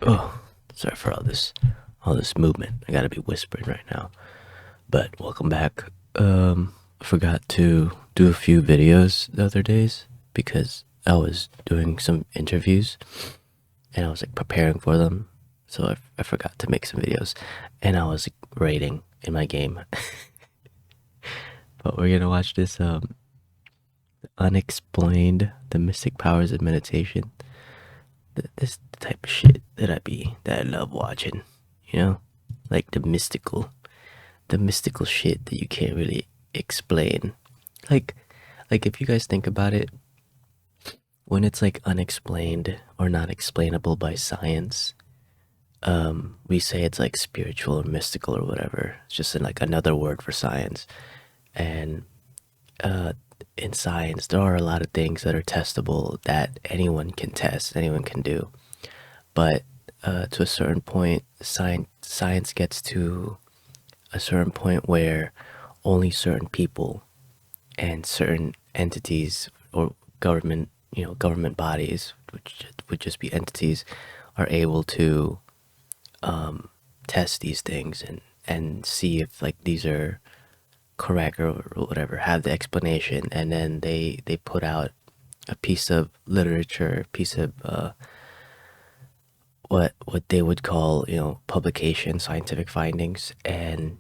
Oh, sorry for all this movement. I gotta be whispering right now. But welcome back. I forgot to do a few videos the other days because I was doing some interviews and I was like preparing for them. So I forgot to make some videos and I was like, raiding in my game. But we're gonna watch this unexplained the mystic powers of meditation. This type of shit that I love watching, you know, like the mystical shit that you can't really explain. Like, like if you guys think about it, when it's like unexplained or not explainable by science, we say it's like spiritual or mystical or whatever. It's just like another word for science. And uh, in science, there are a lot of things that are testable that anyone can test, anyone can do. But to a certain point, science gets to a certain point where only certain people and certain entities or government bodies, which would just be entities, are able to test these things and see if like these are correct or whatever, have the explanation, and then they put out a piece of literature, piece of what they would call publication, scientific findings, and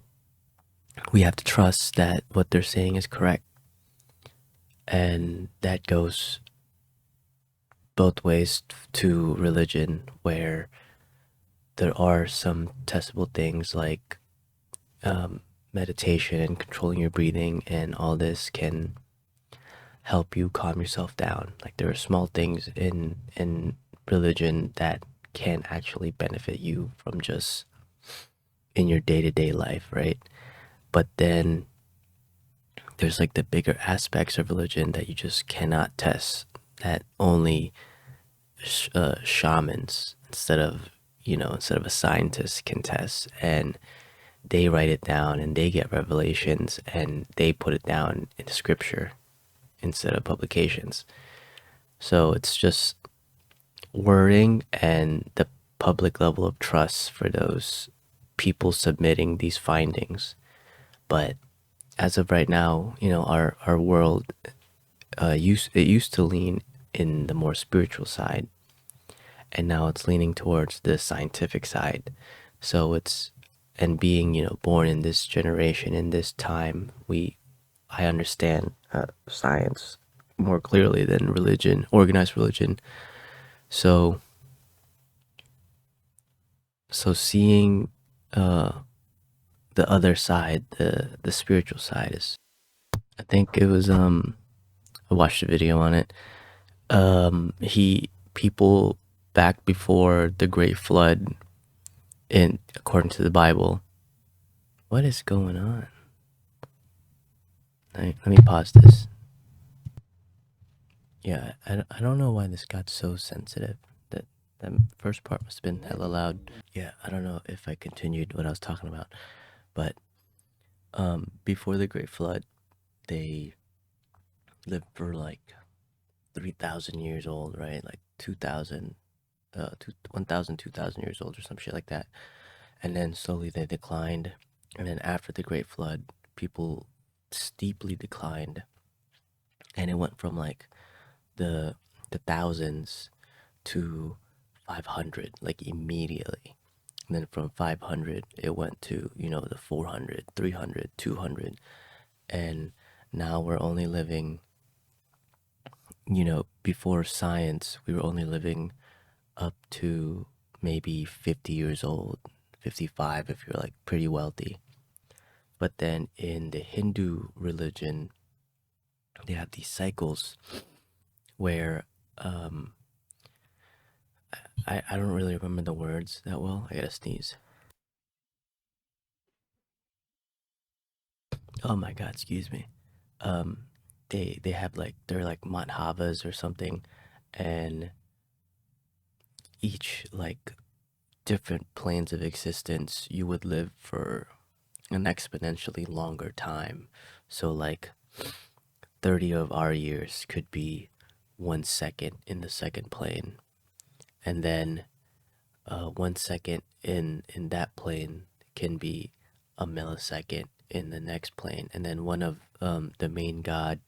we have to trust that what they're saying is correct. And that goes both ways to religion, where there are some testable things like meditation and controlling your breathing, and all this can help you calm yourself down. Like there are small things in religion that can actually benefit you from just in your day-to-day life, right? But then there's like the bigger aspects of religion that you just cannot test, that only shamans, instead of a scientist, can test. And they write it down and they get revelations and they put it down in scripture instead of publications. So it's just wording and the public level of trust for those people submitting these findings. But as of right now, our world used to lean in the more spiritual side, and now it's leaning towards the scientific side. So it's, and being born in this generation, in this time, we I understand science more clearly than religion, organized religion. So seeing uh the other side, the spiritual side, is, I think it was I watched a video on it. He People back before the Great Flood, in according to the Bible. What is going on? Let me pause this. Yeah, I don't know why this got so sensitive. That first part must have been hella loud. Yeah, I don't know if I continued what I was talking about, but before the Great Flood, they lived for like 3,000 years old, right? Like 2,000, 1,000, 2,000 years old or some shit like that. And then slowly they declined. And then after the Great Flood, people steeply declined, and it went from like the thousands to 500, like immediately. And then from 500 it went to the 400, 300, 200. And now we're only living, before science, we were only living up to maybe 50 years old, 55 if you're like pretty wealthy. But then in the Hindu religion, they have these cycles where I don't really remember the words that well. I gotta sneeze. Oh my god, excuse me. Um, they have like, they're like madhavas or something, and each like different planes of existence, you would live for an exponentially longer time. So like 30 of our years could be 1 second in the second plane, and then 1 second in that plane can be a millisecond in the next plane, and then one of the main god,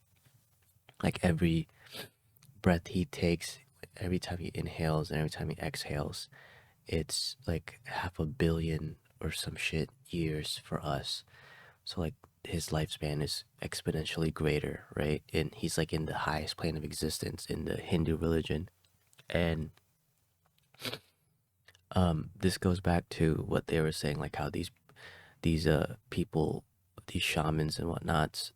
like every breath he takes, every time he inhales and every time he exhales, it's like 500 million or some shit years for us. So like his lifespan is exponentially greater, right? And he's like in the highest plane of existence in the Hindu religion. And this goes back to what they were saying, like how these people, these shamans and whatnots,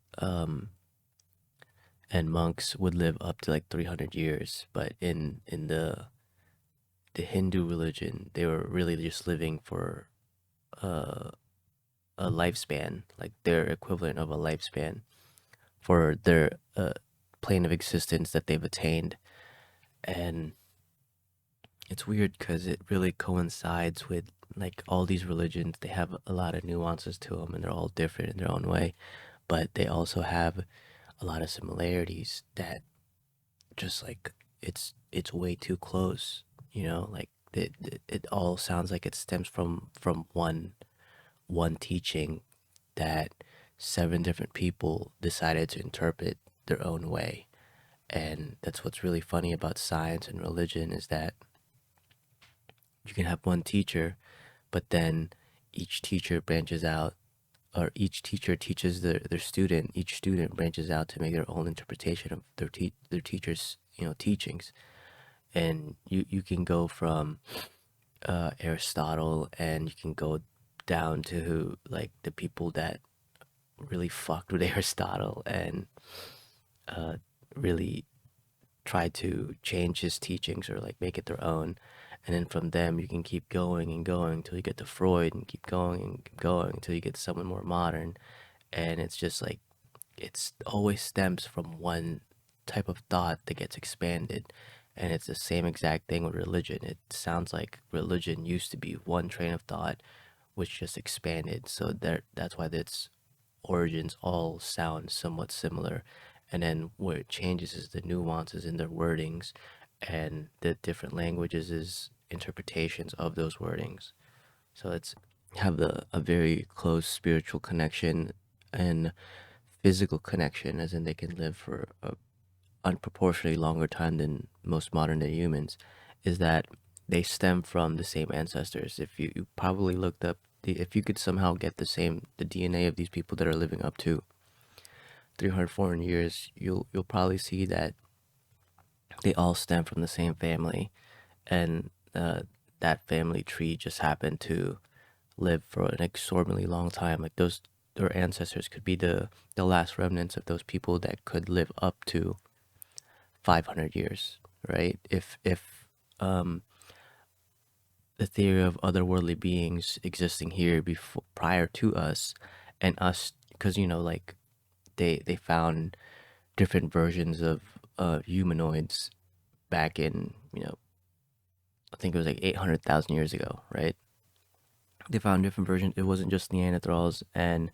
and monks would live up to like 300 years, but in the Hindu religion, they were really just living for uh, a lifespan, like their equivalent of a lifespan for their plane of existence that they've attained. And it's weird because it really coincides with like all these religions. They have a lot of nuances to them, and they're all different in their own way, but they also have a lot of similarities that just like it's way too close, you know, like it all sounds like it stems from one teaching that seven different people decided to interpret their own way. And that's what's really funny about science and religion, is that you can have one teacher, but then each teacher branches out, or each teacher teaches their student, each student branches out to make their own interpretation of their teacher's, teachings. And you can go from Aristotle, and you can go down to like the people that really fucked with Aristotle and really tried to change his teachings or like make it their own. And then from them, you can keep going and going until you get to Freud, and keep going and keep going until you get to someone more modern. And it's just like, it's always stems from one type of thought that gets expanded. And it's the same exact thing with religion. It sounds like religion used to be one train of thought, which just expanded. So that's why its origins all sound somewhat similar. And then where it changes is the nuances in their wordings and the different languages is interpretations of those wordings. So it's have a very close spiritual connection and physical connection, as in they can live for a unproportionately longer time than most modern day humans, is that they stem from the same ancestors. If you probably looked up if you could somehow get the DNA of these people that are living up to 300 400 years, you'll probably see that they all stem from the same family, and that family tree just happened to live for an exorbitantly long time. Like those, their ancestors could be the last remnants of those people that could live up to 500 years, right? If the theory of otherworldly beings existing here before, prior to us, and us, because like they found different versions of humanoids back in, I think it was like 800,000 years ago, right? They found different versions. It wasn't just Neanderthals and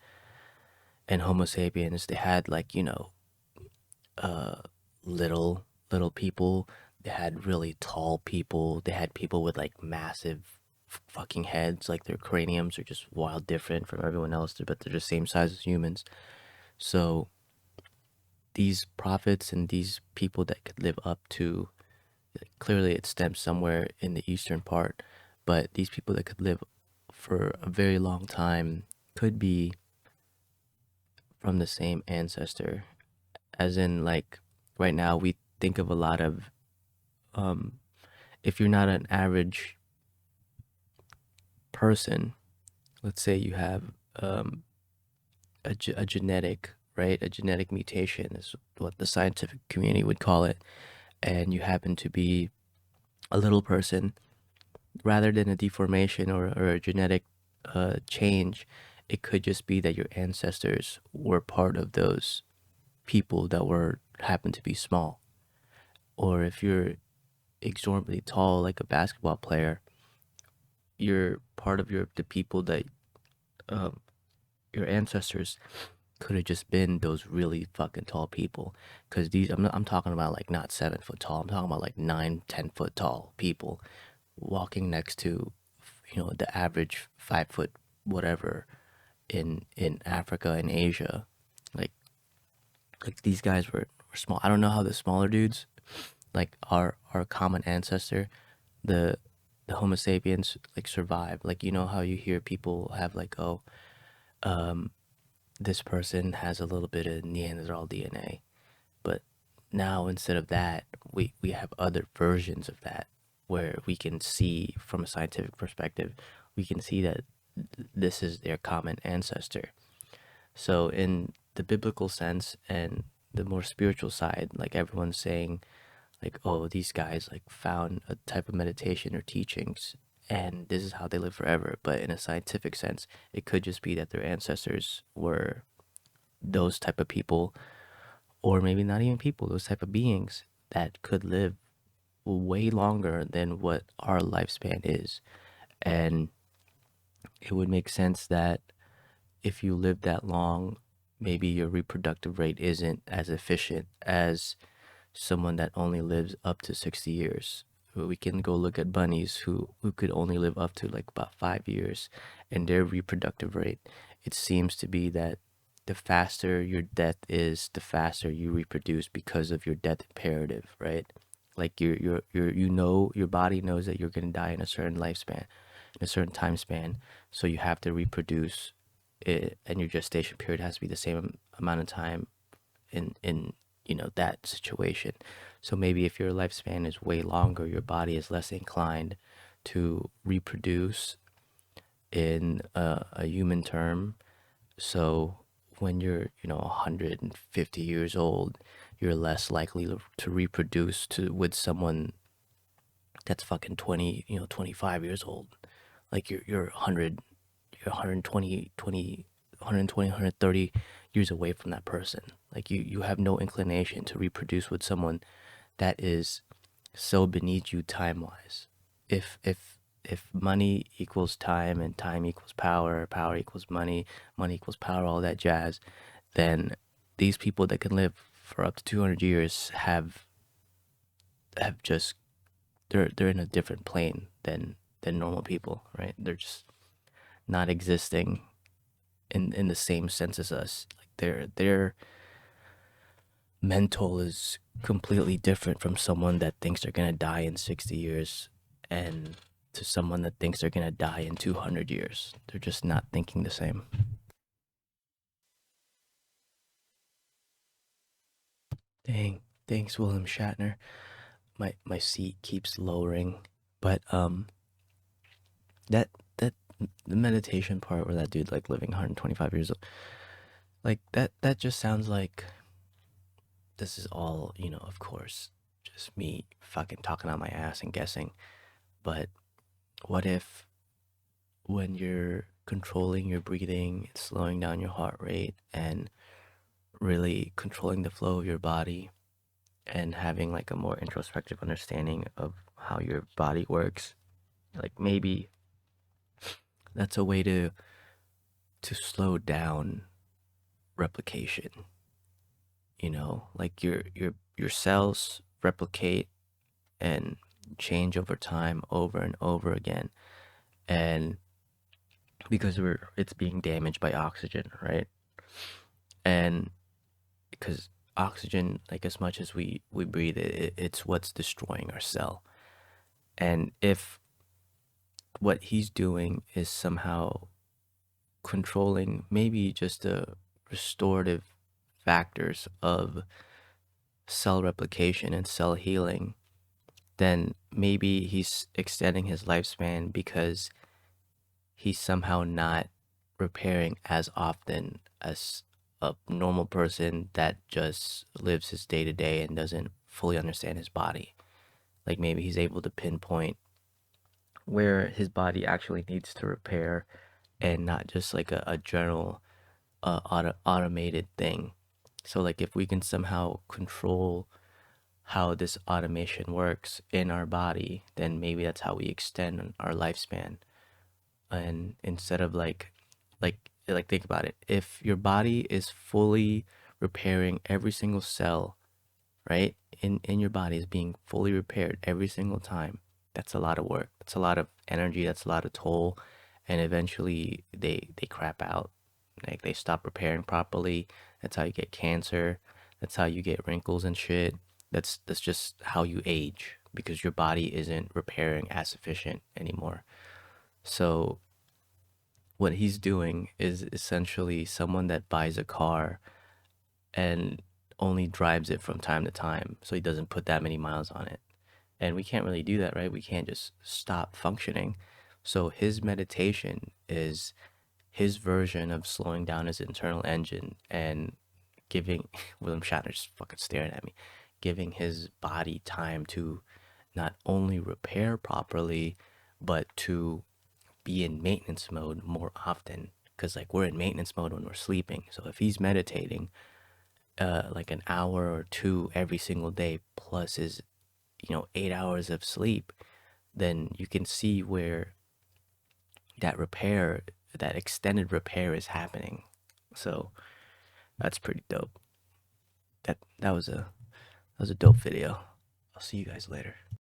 Homo sapiens. They had like, uh little people. They had really tall people. They had people with like massive fucking heads. Like their craniums are just wild different from everyone else, but they're the same size as humans. So these prophets and these people that could live up to, clearly it stems somewhere in the eastern part, but these people that could live for a very long time could be from the same ancestor. As in, like, right now we think of a lot of, um if you're not an average person, let's say you have a genetic, right, a genetic mutation is what the scientific community would call it, and you happen to be a little person, rather than a deformation or a genetic change, it could just be that your ancestors were part of those people that were happened to be small. Or if you're exorbitantly tall, like a basketball player, you're part of the people that um, your ancestors could have just been those really fucking tall people. Because I'm talking about like not 7 foot tall. I'm talking about like 9, 10 foot tall people walking next to, the average 5 foot whatever in Africa and Asia. Like these guys were small. I don't know how the smaller dudes, like our common ancestor, the the Homo sapiens, like survived. Like, you know how you hear people have like, oh, this person has a little bit of Neanderthal DNA, but now instead of that, we have other versions of that where we can see from a scientific perspective, we can see that this is their common ancestor. So in the biblical sense and the more spiritual side, like everyone's saying, like, oh, these guys like found a type of meditation or teachings and this is how they live forever. But in a scientific sense, it could just be that their ancestors were those type of people, or maybe not even people, those type of beings that could live way longer than what our lifespan is. And it would make sense that if you live that long, maybe your reproductive rate isn't as efficient as someone that only lives up to 60 years. We can go look at bunnies who could only live up to like about 5 years, and their reproductive rate, it seems to be that the faster your death is, the faster you reproduce because of your death imperative, right? Like your body knows that you're gonna die in a certain lifespan, in a certain time span, so you have to reproduce it, and your gestation period has to be the same amount of time in that situation. So maybe if your lifespan is way longer, your body is less inclined to reproduce in a human term. So when you're 150 years old, you're less likely to reproduce to with someone that's fucking 20, 25 years old. Like you're 100, you're 120, 120, 130 years away from that person. Like you have no inclination to reproduce with someone that is so beneath you time wise. If money equals time and time equals power, power equals money, money equals power, all that jazz, then these people that can live for up to 200 years have just, they're in a different plane than normal people, right? They're just not existing in the same sense as us. Like their mental is completely different from someone that thinks they're gonna die in 60 years and to someone that thinks they're gonna die in 200 years. They're just not thinking the same. Dang, thanks, William Shatner. My seat keeps lowering, but that that the meditation part where that dude like living 125 years old, like that just sounds like this is all, of course, just me fucking talking on my ass and guessing. But what if when you're controlling your breathing, slowing down your heart rate, and really controlling the flow of your body and having like a more introspective understanding of how your body works, like maybe that's a way to slow down replication, like your cells replicate and change over time over and over again, and because it's being damaged by oxygen, right? And because oxygen, like as much as we breathe it, it's what's destroying our cell. And if what he's doing is somehow controlling maybe just the restorative factors of cell replication and cell healing, then maybe he's extending his lifespan because he's somehow not repairing as often as a normal person that just lives his day to day and doesn't fully understand his body. Like maybe he's able to pinpoint where his body actually needs to repair and not just like a general automated thing. So like if we can somehow control how this automation works in our body, then maybe that's how we extend our lifespan. And instead of like think about it, if your body is fully repairing every single cell, right, in your body is being fully repaired every single time, that's a lot of work. That's a lot of energy, that's a lot of toll, and eventually they crap out. Like they stop repairing properly. That's how you get cancer. That's how you get wrinkles and shit. That's just how you age because your body isn't repairing as efficient anymore. So what he's doing is essentially someone that buys a car and only drives it from time to time, so he doesn't put that many miles on it. And we can't really do that, right? We can't just stop functioning. So his meditation is his version of slowing down his internal engine and giving William Shatner just fucking staring at me, giving his body time to not only repair properly, but to be in maintenance mode more often. Because like we're in maintenance mode when we're sleeping. So if he's meditating, like an hour or two every single day, plus his 8 hours of sleep, then you can see where that repair, that extended repair is happening. So that's pretty dope. That was a dope video. I'll see you guys later.